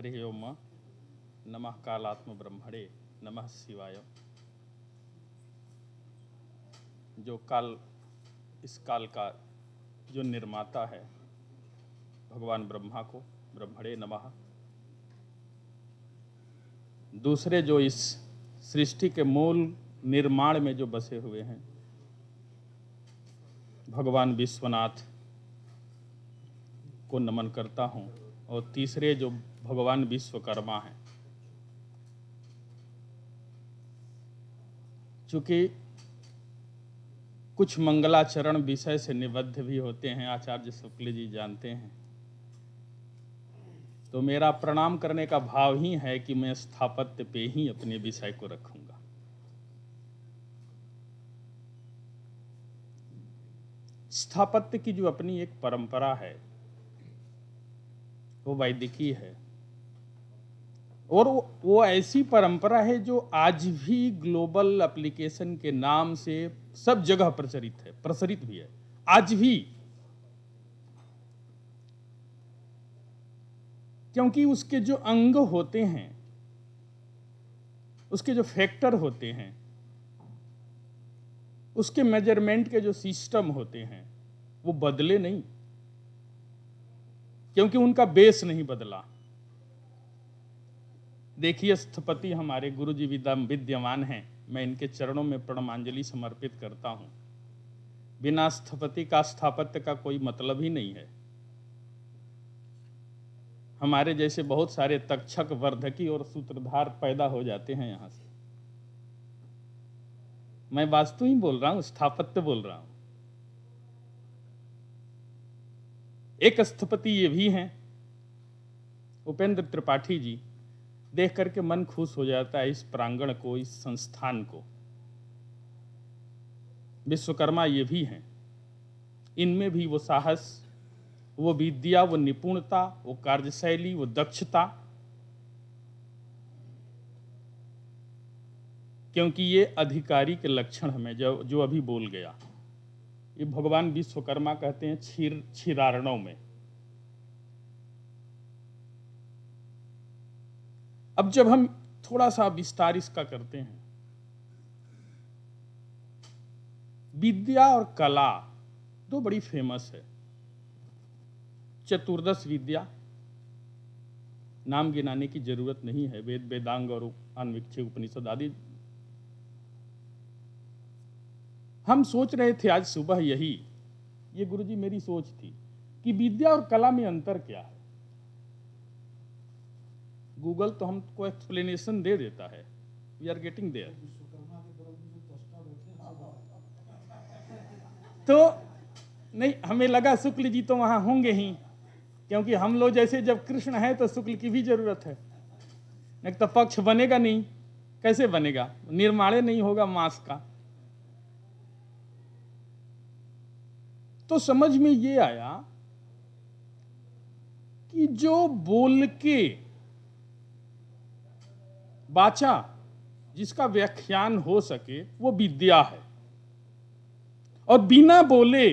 हरि ओम नमः कालात्म ब्रह्मणे नमः शिवाय। जो काल, इस काल का जो निर्माता है भगवान ब्रह्मा को ब्रह्मणे नमः। दूसरे जो इस सृष्टि के मूल निर्माण में जो बसे हुए हैं भगवान विश्वनाथ को नमन करता हूँ। और तीसरे जो भगवान विश्वकर्मा हैं, चूँकि कुछ मंगलाचरण विषय से निबद्ध भी होते हैं, आचार्य शुक्ल जी जानते हैं, तो मेरा प्रणाम करने का भाव ही है कि मैं स्थापत्य पे ही अपने विषय को रखूंगा। स्थापत्य की जो अपनी एक परंपरा है वो वैदिकी है, और वो ऐसी परंपरा है जो आज भी ग्लोबल एप्लीकेशन के नाम से सब जगह प्रचलित भी है आज भी। क्योंकि उसके जो अंग होते हैं, उसके जो फैक्टर होते हैं, उसके मेजरमेंट के जो सिस्टम होते हैं वो बदले नहीं, क्योंकि उनका बेस नहीं बदला। देखिए, स्थपति हमारे गुरु जी विद्यमान हैं, मैं इनके चरणों में प्रणमांजलि समर्पित करता हूं। बिना स्थपति का स्थापत्य का कोई मतलब ही नहीं है। हमारे जैसे बहुत सारे तक्षक, वर्धकी और सूत्रधार पैदा हो जाते हैं यहां से। मैं वास्तु ही बोल रहा हूं, स्थापत्य बोल रहा हूं। एक स्थपति ये भी हैं, उपेंद्र त्रिपाठी जी। देख करके मन खुश हो जाता है इस प्रांगण को, इस संस्थान को। विश्वकर्मा ये भी हैं, इनमें भी वो साहस, वो विद्या, वो निपुणता, वो कार्यशैली, वो दक्षता, क्योंकि ये अधिकारी के लक्षण हमें जो अभी बोल गया, ये भगवान विश्वकर्मा कहते हैं क्षीरार्णव में। अब जब हम थोड़ा सा विस्तार इसका करते हैं, विद्या और कला दो बड़ी फेमस है। चतुर्दश विद्या, नाम गिनाने की जरूरत नहीं है, वेद, वेदांग और अन्वीक्षे, उपनिषद आदि। हम सोच रहे थे आज सुबह यही, ये गुरुजी मेरी सोच थी कि विद्या और कला में अंतर क्या है। गूगल तो हमको एक्सप्लेनेशन दे देता है, वी आर गेटिंग देयर। तो नहीं, हमें लगा शुक्ल जी तो वहां होंगे ही, क्योंकि हम लोग जैसे जब कृष्ण है तो शुक्ल की भी जरूरत है, नहीं तो पक्ष बनेगा नहीं। कैसे बनेगा? निर्माण नहीं होगा मांस का। तो समझ में ये आया कि जो बोल के वाचा, जिसका व्याख्यान हो सके, वो विद्या है, और बिना बोले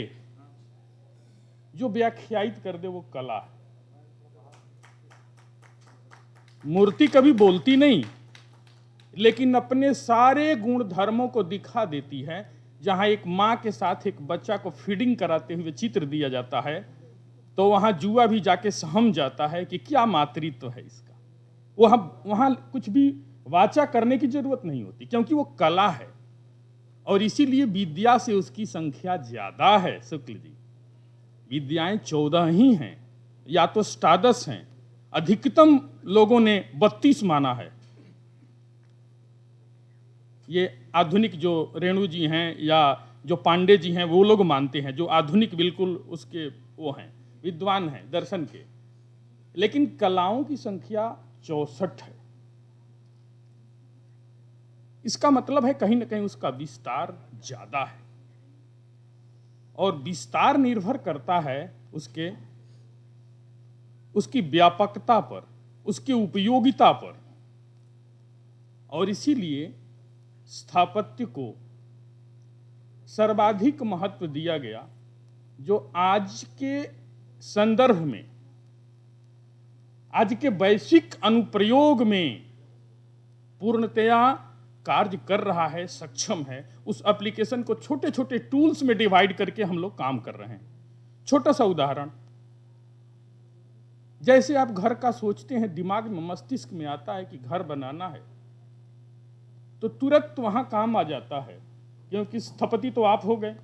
जो व्याख्यायित कर दे वो कला है। मूर्ति कभी बोलती नहीं, लेकिन अपने सारे गुण धर्मों को दिखा देती है। जहां एक मां के साथ एक बच्चा को फीडिंग कराते हुए चित्र दिया जाता है, तो वहां जुआ भी जाके सहम जाता है कि क्या मातृत्व है इसका। वहां कुछ भी वाचा करने की जरूरत नहीं होती, क्योंकि वो कला है। और इसीलिए विद्या से उसकी संख्या ज्यादा है। शुक्ल जी, विद्याएं 14 ही हैं, या तो अष्टादश हैं, अधिकतम लोगों ने 32 माना है। ये आधुनिक जो रेणु जी हैं या जो पांडे जी हैं वो लोग मानते हैं, जो आधुनिक बिल्कुल उसके वो हैं, विद्वान हैं दर्शन के। लेकिन कलाओं की संख्या 64 है। इसका मतलब है कहीं ना कहीं उसका विस्तार ज्यादा है, और विस्तार निर्भर करता है उसकी व्यापकता पर, उसकी उपयोगिता पर। और इसीलिए स्थापत्य को सर्वाधिक महत्व दिया गया, जो आज के संदर्भ में आज के वैश्विक अनुप्रयोग में पूर्णतया कार्य कर रहा है, सक्षम है। उस एप्लीकेशन को छोटे छोटे टूल्स में डिवाइड करके हम लोग काम कर रहे हैं। छोटा सा उदाहरण, जैसे आप घर का सोचते हैं, दिमाग में, मस्तिष्क में आता है कि घर बनाना है, तो तुरंत वहां काम आ जाता है, क्योंकि स्थपति तो आप हो गए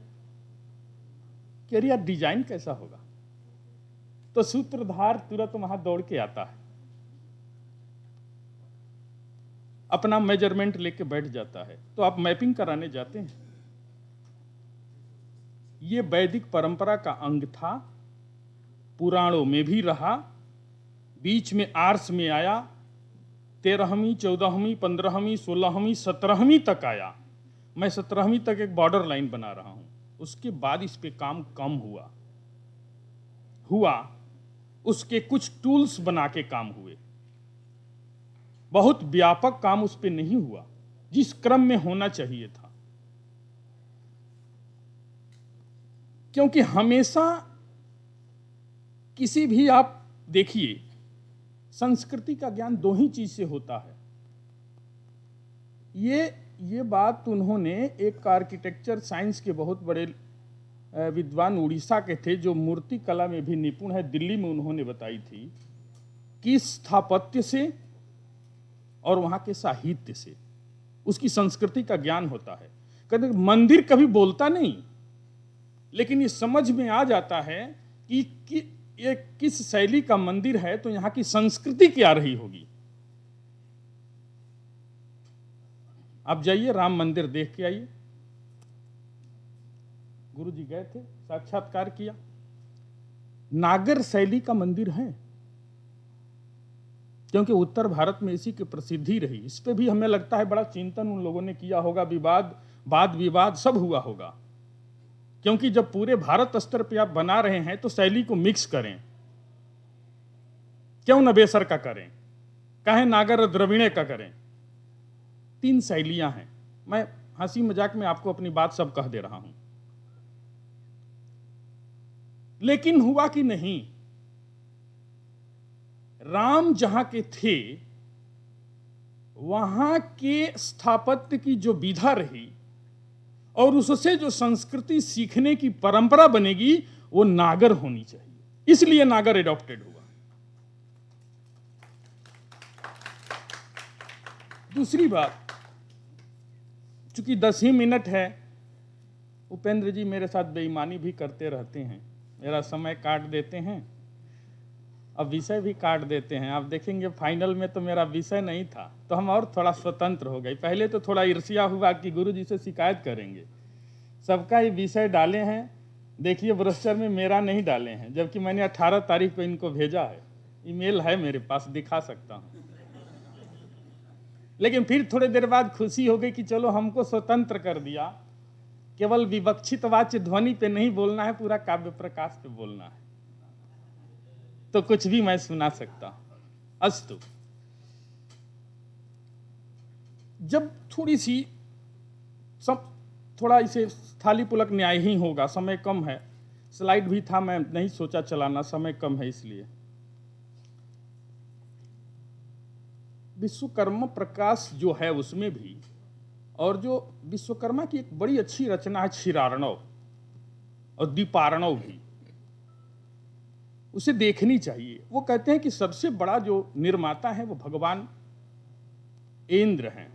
कि अरे यार डिजाइन कैसा होगा, तो सूत्रधार तुरंत वहां दौड़ के आता है, अपना मेजरमेंट लेके बैठ जाता है। तो आप मैपिंग कराने जाते हैं। ये वैदिक परंपरा का अंग था, पुराणों में भी रहा, बीच में आर्स में आया, 13वीं 14वीं 15वीं 16वीं 17वीं तक आया। मैं 17वीं तक एक बॉर्डर लाइन बना रहा हूं। उसके बाद इस पे काम कम हुआ उसके कुछ टूल्स बना के काम हुए। बहुत व्यापक काम उस पे नहीं हुआ जिस क्रम में होना चाहिए था, क्योंकि हमेशा किसी भी, आप देखिए, संस्कृति का ज्ञान दो ही चीज से होता है। ये बात उन्होंने एक आर्किटेक्चर साइंस के बहुत बड़े विद्वान उड़ीसा के थे, जो मूर्ति कला में भी निपुण है, दिल्ली में उन्होंने बताई थी कि स्थापत्य से और वहां के साहित्य से उसकी संस्कृति का ज्ञान होता है। कहते मंदिर कभी बोलता नहीं, लेकिन ये समझ में आ जाता है कि ये किस शैली का मंदिर है, तो यहां की संस्कृति क्या रही होगी। आप जाइए, राम मंदिर देख के आइए। गुरु जी गए थे, साक्षात्कार किया। नागर शैली का मंदिर है, क्योंकि उत्तर भारत में इसी की प्रसिद्धि रही। इस पे भी हमें लगता है बड़ा चिंतन उन लोगों ने किया होगा, वाद विवाद सब हुआ होगा, क्योंकि जब पूरे भारत स्तर पे आप बना रहे हैं तो शैली को मिक्स करें, क्यों न बेसर का करें, कहें नागर और द्रविड़ का करें। 3 शैलियां हैं। मैं हंसी मजाक में आपको अपनी बात सब कह दे रहा हूं, लेकिन हुआ कि नहीं, राम जहां के थे वहां के स्थापत्य की जो विधा रही और उससे जो संस्कृति सीखने की परंपरा बनेगी, वो नागर होनी चाहिए। इसलिए नागर एडॉप्टेड हुआ। दूसरी बात, चूंकि 10 ही मिनट है, उपेंद्र जी मेरे साथ बेईमानी भी करते रहते हैं, मेरा समय काट देते हैं, अब विषय भी काट देते हैं। आप देखेंगे फाइनल में तो मेरा विषय नहीं था, तो हम और थोड़ा स्वतंत्र हो गए। पहले तो थोड़ा ईर्ष्या हुआ कि गुरु जी से शिकायत करेंगे, सबका ही विषय डाले हैं, देखिए ब्रोशर में मेरा नहीं डाले हैं, जबकि मैंने 18 तारीख को इनको भेजा है, ईमेल है मेरे पास, दिखा सकता हूं। लेकिन फिर थोड़ी देर बाद खुशी हो गई कि चलो हमको स्वतंत्र कर दिया, केवल विवक्षित वाच्य ध्वनि पे नहीं बोलना है, पूरा काव्य प्रकाश पे बोलना है, तो कुछ भी मैं सुना सकता हूं। अस्तु, जब थोड़ी सी सब थोड़ा इसे थाली पुलक न्याय ही होगा, समय कम है, स्लाइड भी था, मैं नहीं सोचा चलाना, समय कम है इसलिए। विश्वकर्मा प्रकाश जो है उसमें भी, और जो विश्वकर्मा की एक बड़ी अच्छी रचना है क्षीरार्णव और दीपार्णव भी, उसे देखनी चाहिए। वो कहते हैं कि सबसे बड़ा जो निर्माता है वो भगवान इंद्र हैं।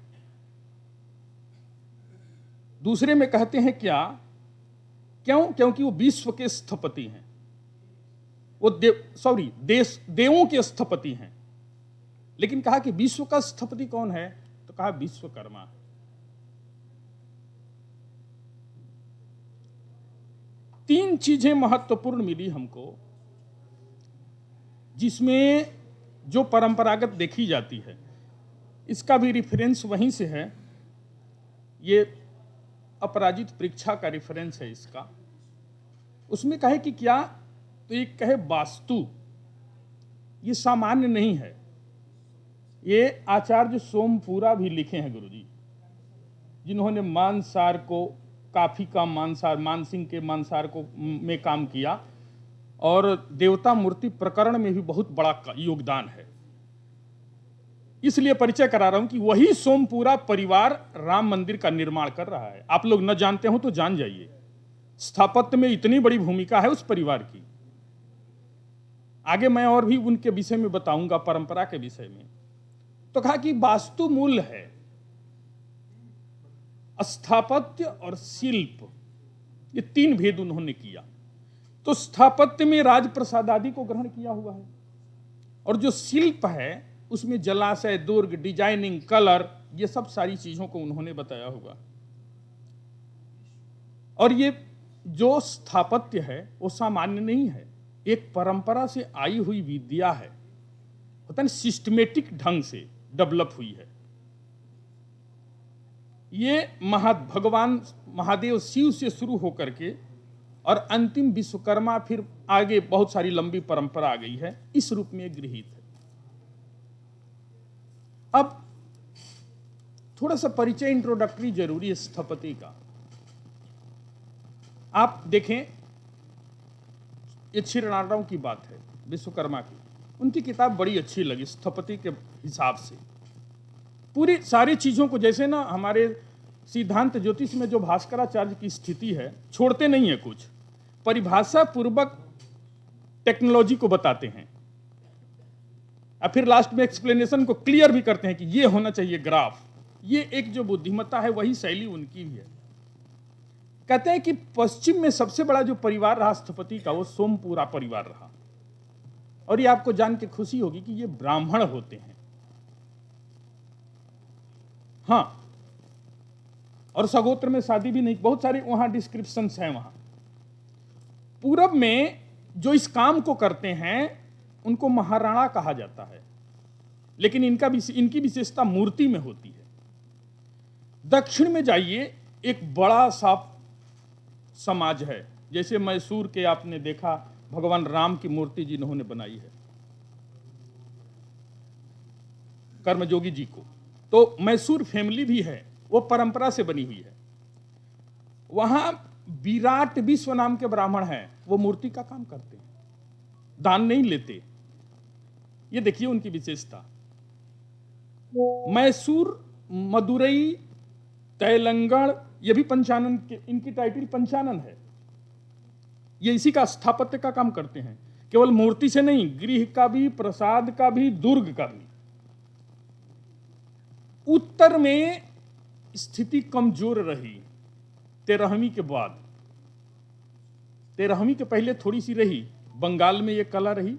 दूसरे में कहते हैं क्यों? क्योंकि वो विश्व के स्थपति हैं, वो देवों के स्थपति हैं। लेकिन कहा कि विश्व का स्थपति कौन है, तो कहा विश्वकर्मा। तीन चीजें महत्वपूर्ण मिली हमको, जिसमें जो परंपरागत देखी जाती है, इसका भी रेफरेंस वहीं से है, ये अपराजित परीक्षा का रेफरेंस है इसका। उसमें कहे कि क्या, तो एक कहे वास्तु, ये सामान्य नहीं है, ये आचार्य सोमपुरा भी लिखे हैं गुरुजी, जिन्होंने मानसार को, काफी का मानसार, मानसिंह के मानसार को में काम किया, और देवता मूर्ति प्रकरण में भी बहुत बड़ा योगदान है। इसलिए परिचय करा रहा हूं कि वही सोमपुरा परिवार राम मंदिर का निर्माण कर रहा है। आप लोग न जानते हो तो जान जाइए, स्थापत्य में इतनी बड़ी भूमिका है उस परिवार की। आगे मैं और भी उनके विषय में बताऊंगा, परंपरा के विषय में। तो कहा कि वास्तु मूल है, स्थापत्य और शिल्प, ये तीन भेद उन्होंने किया। तो स्थापत्य में राजप्रसाद आदि को ग्रहण किया हुआ है, और जो शिल्प है उसमें जलाशय, दुर्ग, डिजाइनिंग, कलर, ये सब सारी चीजों को उन्होंने बताया हुआ। और ये जो स्थापत्य है वो सामान्य नहीं है, एक परंपरा से आई हुई विद्या है, पता नहीं सिस्टमेटिक ढंग से डेवलप हुई है। ये भगवान महादेव शिव से शुरू होकर के और अंतिम विश्वकर्मा, फिर आगे बहुत सारी लंबी परंपरा आ गई है, इस रूप में गृहीत है। अब थोड़ा सा परिचय, इंट्रोडक्टरी जरूरी है स्थपति का। आप देखें, ये क्षीरनारायण की बात है, विश्वकर्मा की, उनकी किताब बड़ी अच्छी लगी स्थपति के हिसाब से। पूरी सारी चीजों को, जैसे ना हमारे सिद्धांत ज्योतिष में जो भास्कराचार्य की स्थिति है, छोड़ते नहीं है कुछ, परिभाषा पूर्वक टेक्नोलॉजी को बताते हैं और फिर लास्ट में एक्सप्लेनेशन को क्लियर भी करते हैं कि ये होना चाहिए ग्राफ। ये एक जो बुद्धिमत्ता है, वही शैली उनकी भी है। कहते हैं कि पश्चिम में सबसे बड़ा जो परिवार रहा स्थपति का, वो सोमपुरा परिवार रहा। और ये आपको जान के खुशी होगी कि ये ब्राह्मण होते हैं। हाँ, और सगोत्र में शादी भी नहीं, बहुत सारी वहां डिस्क्रिप्शंस हैं। वहां पूरब में जो इस काम को करते हैं उनको महाराणा कहा जाता है, लेकिन इनकी विशेषता मूर्ति में होती है। दक्षिण में जाइए, एक बड़ा सा समाज है, जैसे मैसूर के आपने देखा भगवान राम की मूर्ति जिन्होंने बनाई है, कर्मजोगी जी को, तो मैसूर फैमिली भी है, वो परंपरा से बनी हुई है। वहां विराट विश्व नाम के ब्राह्मण हैं, वो मूर्ति का काम करते हैं, दान नहीं लेते। ये देखिए उनकी विशेषता। मैसूर, मदुरई, तेलंगाना, ये भी पंचानन के, इनकी टाइटल पंचानन है। ये इसी का स्थापत्य का काम करते हैं, केवल मूर्ति से नहीं, गृह का भी, प्रसाद का भी, दुर्ग का भी। उत्तर में स्थिति कमजोर रही 13वीं के बाद। 13वीं के पहले थोड़ी सी रही, बंगाल में ये कला रही,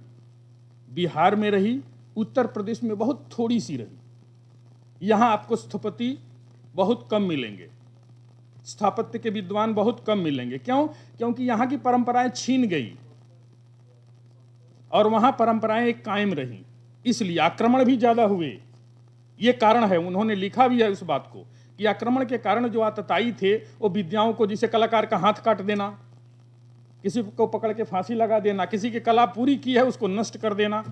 बिहार में रही, उत्तर प्रदेश में बहुत थोड़ी सी रही। यहां आपको स्थपति बहुत कम मिलेंगे, स्थापत्य के विद्वान बहुत कम मिलेंगे। क्यों? क्योंकि यहां की परंपराएं छीन गई और वहां परंपराएं कायम रही, इसलिए आक्रमण भी ज्यादा हुए। ये कारण है, उन्होंने लिखा भी है उस बात को कि आक्रमण के कारण जो आतताई थे, वो विद्याओं को, जिसे कलाकार का हाथ काट देना, किसी को पकड़ के फांसी लगा देना, किसी की कला पूरी की है उसको नष्ट कर देना,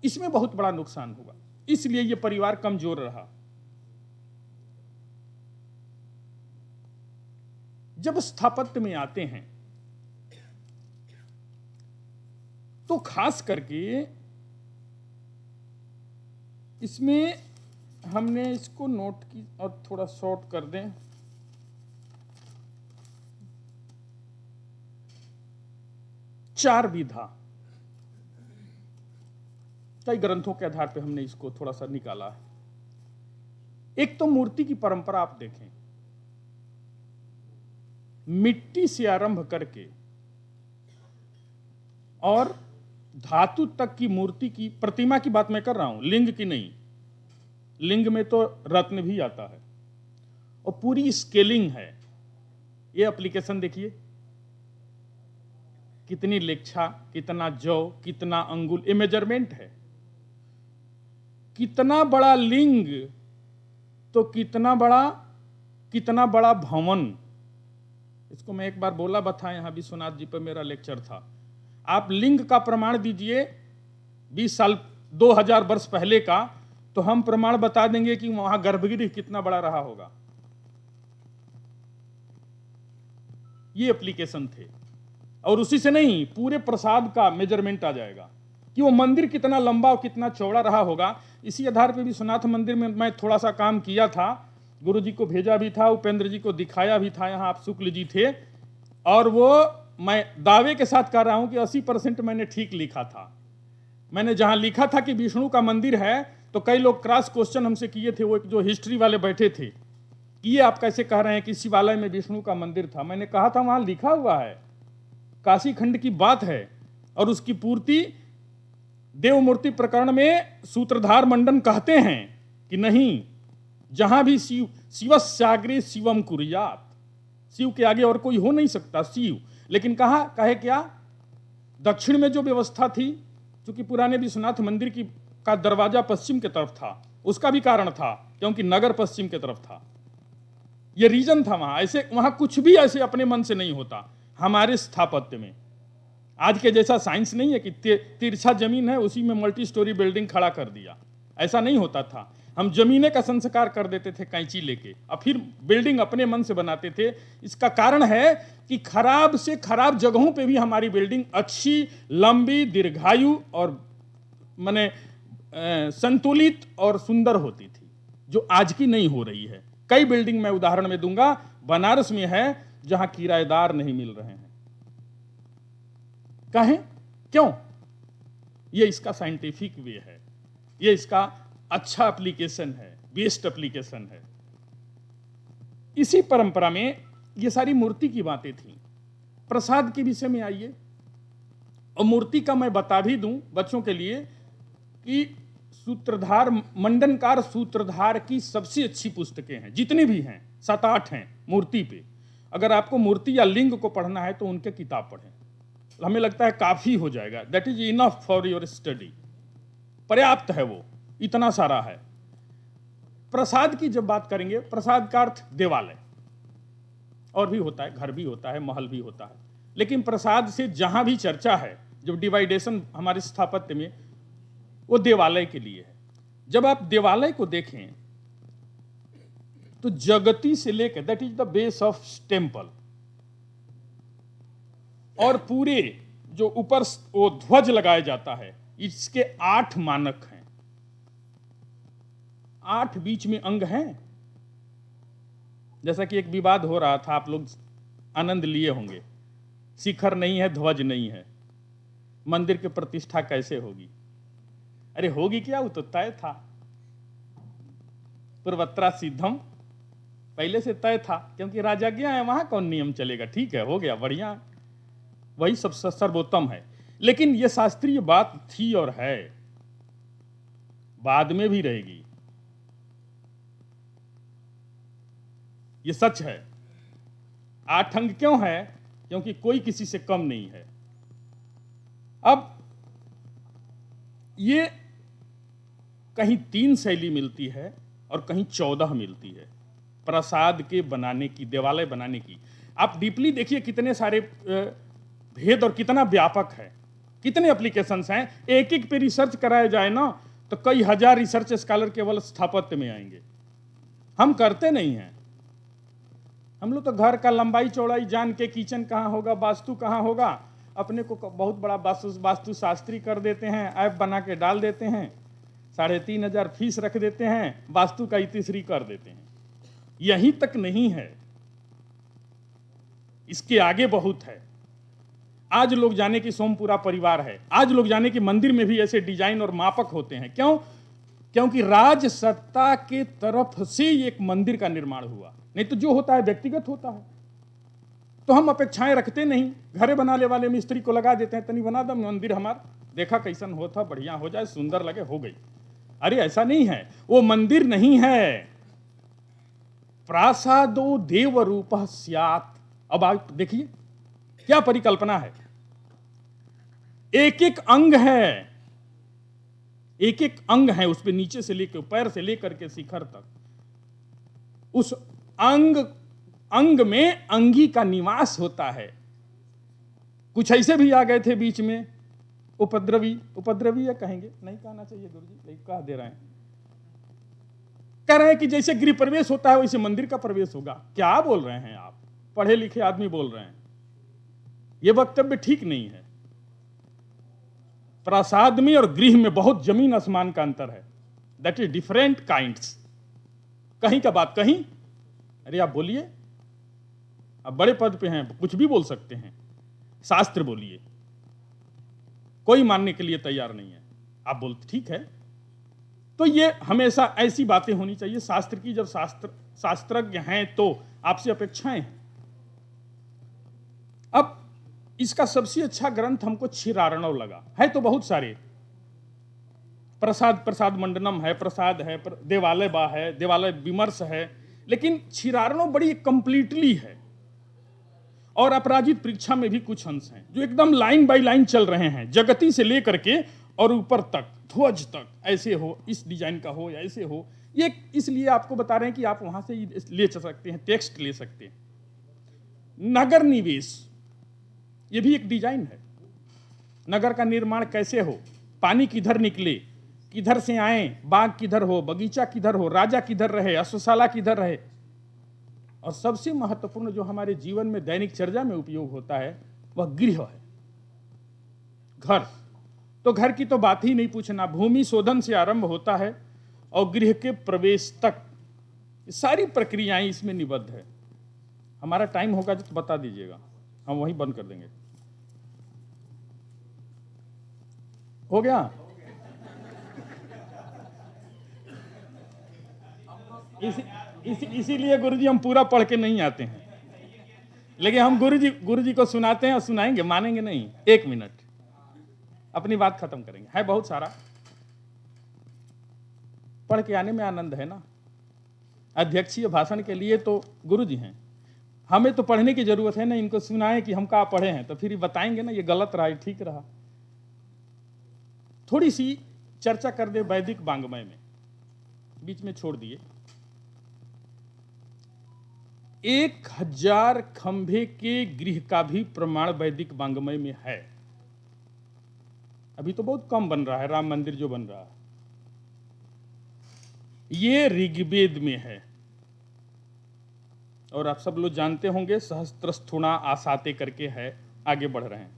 इसमें बहुत बड़ा नुकसान हुआ। इसलिए ये परिवार कमजोर रहा। जब स्थापत्य में आते हैं तो खास करके इसमें हमने इसको नोट की और थोड़ा शॉर्ट कर दें। चार विधा, कई ग्रंथों के आधार पर हमने इसको थोड़ा सा निकाला है। एक तो मूर्ति की परंपरा आप देखें, मिट्टी से आरंभ करके और धातु तक की मूर्ति की, प्रतिमा की बात मैं कर रहा हूं, लिंग की नहीं। लिंग में तो रत्न भी आता है, और पूरी स्केलिंग है। ये एप्लीकेशन देखिए, कितनी लेक्षा, कितना जौ, कितना अंगुल, ये मेजरमेंट है। कितना बड़ा लिंग तो कितना बड़ा भवन। इसको मैं एक बार बोला बता, यहां विश्वनाथ जी पर मेरा लेक्चर था। आप लिंग का प्रमाण दीजिए 20 साल 2000 वर्ष पहले का, तो हम प्रमाण बता देंगे कि वहां गर्भगृह कितना बड़ा रहा होगा। ये एप्लीकेशन थे, और उसी से नहीं, पूरे प्रसाद का मेजरमेंट आ जाएगा कि वो मंदिर कितना लंबा और कितना चौड़ा रहा होगा। इसी आधार पर विश्वनाथ मंदिर में मैं थोड़ा सा काम किया था, गुरु जी को भेजा भी था, उपेंद्र जी को दिखाया भी था, यहाँ आप शुक्ल जी थे, और वो मैं दावे के साथ कह रहा हूं कि 80% मैंने ठीक लिखा था। मैंने जहां लिखा था कि विष्णु का मंदिर है, तो कई लोग क्रॉस क्वेश्चन हमसे किए थे, वो एक जो हिस्ट्री वाले बैठे थे कि ये आप कैसे कह रहे हैं कि शिवालय में विष्णु का मंदिर था। मैंने कहा था वहां लिखा हुआ है, काशी खंड की बात है, और उसकी पूर्ति देवमूर्ति प्रकरण में सूत्रधार मंडन कहते हैं कि नहीं, जहां भी शिवस्याग्रे शिवम कुर्यात, शिव के आगे और कोई हो नहीं सकता शिव। लेकिन कहा कहे क्या, दक्षिण में जो व्यवस्था थी, चूंकि पुराने विश्वनाथ मंदिर की का दरवाजा पश्चिम की तरफ था, उसका भी कारण था क्योंकि नगर पश्चिम की तरफ था। यह रीजन था वहां। ऐसे वहां कुछ भी ऐसे अपने मन से नहीं होता। हमारे स्थापत्य में आज के जैसा साइंस नहीं है कि तिरछा जमीन है उसी में मल्टी स्टोरी बिल्डिंग खड़ा कर दिया, ऐसा नहीं होता था। हम जमीने का संस्कार कर देते थे कैंची लेके, और फिर बिल्डिंग अपने मन से बनाते थे। इसका कारण है कि खराब से खराब जगहों पे भी हमारी बिल्डिंग अच्छी, लंबी, दीर्घायु और माने संतुलित और सुंदर होती थी, जो आज की नहीं हो रही है। कई बिल्डिंग मैं उदाहरण में दूंगा, बनारस में है जहां किराएदार नहीं मिल रहे हैं। कहें क्यों? यह इसका साइंटिफिक वे है, यह इसका अच्छा एप्लीकेशन है, बेस्ट एप्लीकेशन है। इसी परंपरा में ये सारी मूर्ति की बातें थी। प्रसाद के विषय में आइए, और मूर्ति का मैं बता भी दूं बच्चों के लिए कि सूत्रधार मंडनकार सूत्रधार की सबसे अच्छी पुस्तकें हैं, जितनी भी हैं 7-8 हैं मूर्ति पे। अगर आपको मूर्ति या लिंग को पढ़ना है तो उनके किताब पढ़ें, हमें लगता है काफी हो जाएगा। That is enough for your study, पर्याप्त है, वो इतना सारा है। प्रसाद की जब बात करेंगे, प्रसाद का अर्थ देवालय, और भी होता है, घर भी होता है, महल भी होता है, लेकिन प्रसाद से जहां भी चर्चा है, जब डिवाइडेशन हमारे स्थापत्य में, वो देवालय के लिए है। जब आप देवालय को देखें तो जगती से लेकर, that is the base of temple, और पूरे जो ऊपर वो ध्वज लगाया जाता है, इसके 8 मानक हैं, 8 बीच में अंग हैं। जैसा कि एक विवाद हो रहा था, आप लोग आनंद लिए होंगे, शिखर नहीं है, ध्वज नहीं है, मंदिर की प्रतिष्ठा कैसे होगी? अरे होगी क्या, वो तो तय था, पूर्वत्रा सिद्धम, पहले से तय था, क्योंकि राजाज्ञा है, वहां कौन नियम चलेगा? ठीक है, हो गया, बढ़िया, वही सब सर्वोत्तम है। लेकिन यह शास्त्रीय बात थी और है, बाद में भी रहेगी, ये सच है। 8 अंग क्यों है? क्योंकि कोई किसी से कम नहीं है। अब ये कहीं 3 शैली मिलती है और कहीं 14 मिलती है प्रसाद के बनाने की, देवालय बनाने की। आप डीपली देखिए कितने सारे भेद और कितना व्यापक है, कितने एप्लीकेशंस हैं। एक एक पे रिसर्च कराया जाए ना तो कई हजार रिसर्च स्कॉलर केवल स्थापत्य में आएंगे। हम करते नहीं हैं। हम लोग तो घर का लंबाई चौड़ाई जान के, किचन कहाँ होगा, वास्तु कहाँ होगा, अपने को बहुत बड़ा वास्तु शास्त्री कर देते हैं, ऐप बना के डाल देते हैं, 3,500 फीस रख देते हैं, वास्तु का इतिश्री कर देते हैं। यहीं तक नहीं है, इसके आगे बहुत है। आज लोग जाने की सोमपुरा परिवार है, आज लोग जाने की मंदिर में भी ऐसे डिजाइन और मापक होते हैं। क्यों? क्योंकि राज सत्ता के तरफ से एक मंदिर का निर्माण हुआ, नहीं तो जो होता है व्यक्तिगत होता है। तो हम अपेक्षाएं रखते नहीं, घरे बनाने वाले मिस्त्री को लगा देते हैं, तनी बना दो मंदिर हमार, देखा कैसन होता, बढ़िया हो जाए, सुंदर लगे, हो गई। अरे ऐसा नहीं है, वो मंदिर नहीं है। प्रासादो देव रूप स्यात्। अब आप देखिए क्या परिकल्पना है, एक एक अंग है, एक एक अंग है उस पे, नीचे से लेकर पैर से लेकर के शिखर तक। उस अंग में अंगी का निवास होता है। कुछ ऐसे भी आ गए थे बीच में, उपद्रवी या कहेंगे, नहीं कहना चाहिए गुरुजी, कह दे रहे हैं, कह रहे हैं कि जैसे गृह प्रवेश होता है वैसे मंदिर का प्रवेश होगा। क्या बोल रहे हैं आप? पढ़े लिखे आदमी बोल रहे हैं, यह वक्तव्य ठीक नहीं है। प्रसाद में और गृह में बहुत जमीन आसमान का अंतर है। That is different kinds. कहीं का बात कहीं, अरे आप बोलिए, आप बड़े पद पे हैं, कुछ भी बोल सकते हैं, शास्त्र बोलिए, कोई मानने के लिए तैयार नहीं है। आप बोलते ठीक है। तो ये हमेशा ऐसी बातें होनी चाहिए शास्त्र की। जब शास्त्रज्ञ हैं तो आपसे अपेक्षाएं हैं। अब इसका सबसे अच्छा ग्रंथ हमको क्षीरार्णव लगा। है तो बहुत सारे, प्रसाद मंडनम है, प्रसाद है, देवालय बा है, देवालय विमर्श है, लेकिन क्षीरार्णव बड़ी कंप्लीटली है। और अपराजित परीक्षा में भी कुछ अंश हैं जो एकदम लाइन बाय लाइन चल रहे हैं, जगती से लेकर के और ऊपर तक, ध्वज तक, ऐसे हो, इस डिजाइन का हो या ऐसे हो। ये इसलिए आपको बता रहे हैं कि आप वहां से ले सकते हैं, टेक्स्ट ले सकते हैं। नगर निवेश, ये भी एक डिजाइन है। नगर का निर्माण कैसे हो, पानी किधर निकले, किधर से आए, बाग किधर हो, बगीचा किधर हो, राजा किधर रहे, अश्वशाला किधर रहे। और सबसे महत्वपूर्ण जो हमारे जीवन में दैनिक चर्चा में उपयोग होता है वह गृह है, घर। तो घर की तो बात ही नहीं पूछना, भूमि शोधन से आरंभ होता है और गृह के प्रवेश तक सारी प्रक्रियाएं इसमें निबद्ध है। हमारा टाइम होगा तो बता दीजिएगा, हम वहीं बंद कर देंगे। हो गया? इसीलिए गुरुजी हम पूरा पढ़ के नहीं आते हैं, लेकिन हम गुरुजी को सुनाते हैं और सुनाएंगे, मानेंगे नहीं। 1 मिनट, अपनी बात खत्म करेंगे। है बहुत सारा, पढ़ के आने में आनंद है ना। अध्यक्षीय भाषण के लिए तो गुरुजी हैं, हमें तो पढ़ने की जरूरत है ना। इनको सुनाएं कि हम कहाँ पढ़े हैं, तो फिर बताएंगे ना ये गलत रहा, ये ठीक रहा। थोड़ी सी चर्चा कर दे वैदिक वांग्मय में, बीच में छोड़ दिए। 1000 खंभे के गृह का भी प्रमाण वैदिक वांग्मय में है। अभी तो बहुत कम बन रहा है, राम मंदिर जो बन रहा है, ये ऋग्वेद में है। और आप सब लोग जानते होंगे, सहस्त्रस्थुणा आसाते करके है, आगे बढ़ रहे हैं।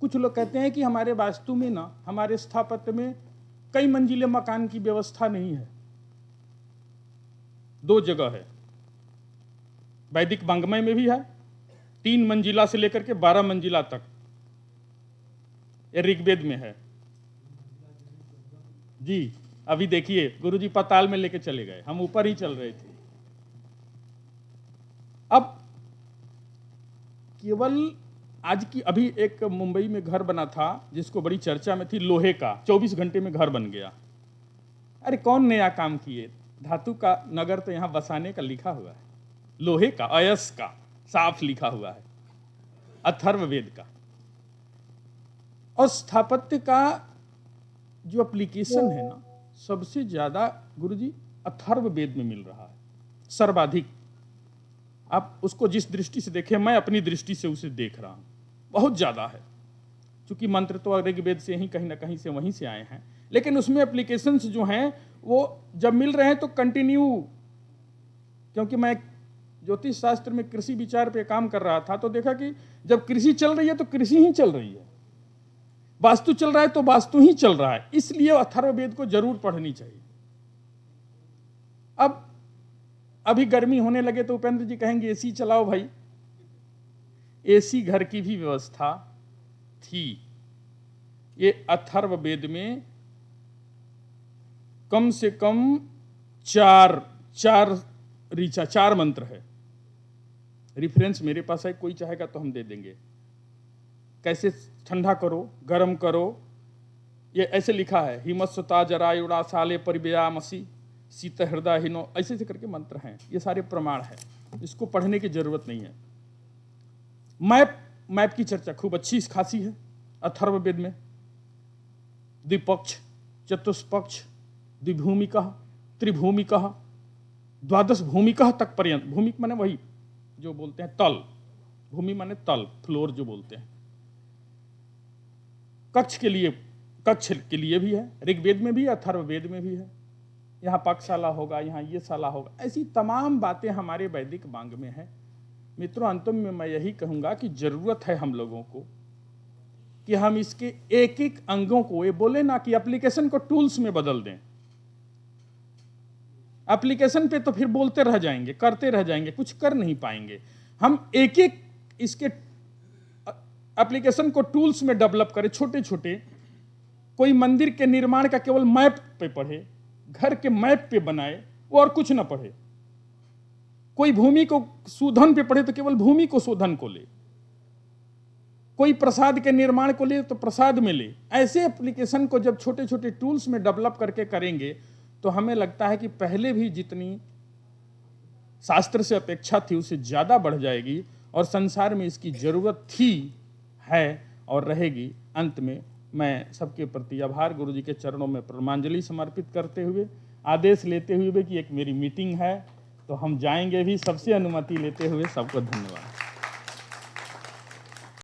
कुछ लोग कहते हैं कि हमारे वास्तु में ना, हमारे स्थापत्य में कई मंजिले मकान की व्यवस्था नहीं है। 2 जगह है, वैदिक वांग्मय में भी है, 3 मंजिला से लेकर के 12 मंजिला तक, ये ऋग्वेद में है जी। अभी देखिए गुरुजी पाताल में लेके चले गए, हम ऊपर ही चल रहे थे। अब केवल आज की, अभी एक मुंबई में घर बना था जिसको बड़ी चर्चा में थी, लोहे का, 24 घंटे में घर बन गया। अरे कौन नया काम किए, धातु का नगर तो यहां बसाने का लिखा हुआ है, लोहे का, अयस का साफ लिखा हुआ है, अथर्ववेद का। और स्थापत्य का जो एप्लीकेशन है ना, सबसे ज्यादा गुरुजी अथर्ववेद में मिल रहा है, सर्वाधिक। आप उसको जिस दृष्टि से देखें, मैं अपनी दृष्टि से उसे देख रहा हूं, बहुत ज्यादा है। क्योंकि मंत्र तो ऋग्वेद से ही कहीं ना कहीं से वहीं से आए हैं, लेकिन उसमें एप्लीकेशंस जो हैं वो जब मिल रहे हैं तो कंटिन्यू। क्योंकि मैं ज्योतिष शास्त्र में कृषि विचार पे काम कर रहा था, तो देखा कि जब कृषि चल रही है तो कृषि ही चल रही है, वास्तु चल रहा है तो वास्तु ही चल रहा है। इसलिए अथर्ववेद को जरूर पढ़नी चाहिए। अब अभी गर्मी होने लगे तो उपेंद्र जी कहेंगे एसी चलाओ भाई, एसी घर की भी व्यवस्था थी। ये अथर्ववेद में कम से कम 4 मंत्र है। रिफरेंस मेरे पास है, कोई चाहेगा तो हम दे देंगे। कैसे ठंडा करो, गर्म करो, ये ऐसे लिखा है, हिमस्वता जरायुड़ा साले परिव्यामसी शीत हृदय हिनो, ऐसे ऐसे करके मंत्र हैं। ये सारे प्रमाण है, इसको पढ़ने की जरूरत नहीं है। मैप की चर्चा खूब अच्छी खासी है अथर्ववेद में। द्विपक्ष, चतुष्पक्ष, द्विभूमिकः, त्रिभूमिकः, द्वादश भूमिकः तक पर्यंत। भूमिक माने वही जो बोलते हैं तल, भूमि माने तल, फ्लोर जो बोलते हैं। कक्ष के लिए भी है, ऋग्वेद में भी, अथर्ववेद में भी है। यहाँ पाकशाला होगा, यहाँ ये शाला होगा, ऐसी तमाम बातें हमारे वैदिक वांग में है। मित्रों, अंत में मैं यही कहूंगा कि जरूरत है हम लोगों को कि हम इसके एक एक अंगों को, ये बोले ना कि एप्लीकेशन को टूल्स में बदल दें। एप्लीकेशन पे तो फिर बोलते रह जाएंगे, करते रह जाएंगे, कुछ कर नहीं पाएंगे। हम एक एक इसके एप्लीकेशन को टूल्स में डेवलप करें, छोटे छोटे। कोई मंदिर के निर्माण का केवल मैप पे पढ़े, घर के मैप पे बनाए, वो और कुछ ना पढ़े। कोई भूमि को शोधन पे पढ़े तो केवल भूमि को शोधन को ले। कोई प्रसाद के निर्माण को ले तो प्रसाद में ले। ऐसे एप्लीकेशन को जब छोटे छोटे टूल्स में डेवलप करके करेंगे तो हमें लगता है कि पहले भी जितनी शास्त्र से अपेक्षा थी उससे ज़्यादा बढ़ जाएगी, और संसार में इसकी ज़रूरत थी, है और रहेगी। अंत में मैं सबके प्रति आभार गुरु जी के चरणों में प्रणांजलि समर्पित करते हुए, आदेश लेते हुए कि एक मेरी मीटिंग है तो हम जाएंगे भी, सबसे अनुमति लेते हुए सबको धन्यवाद।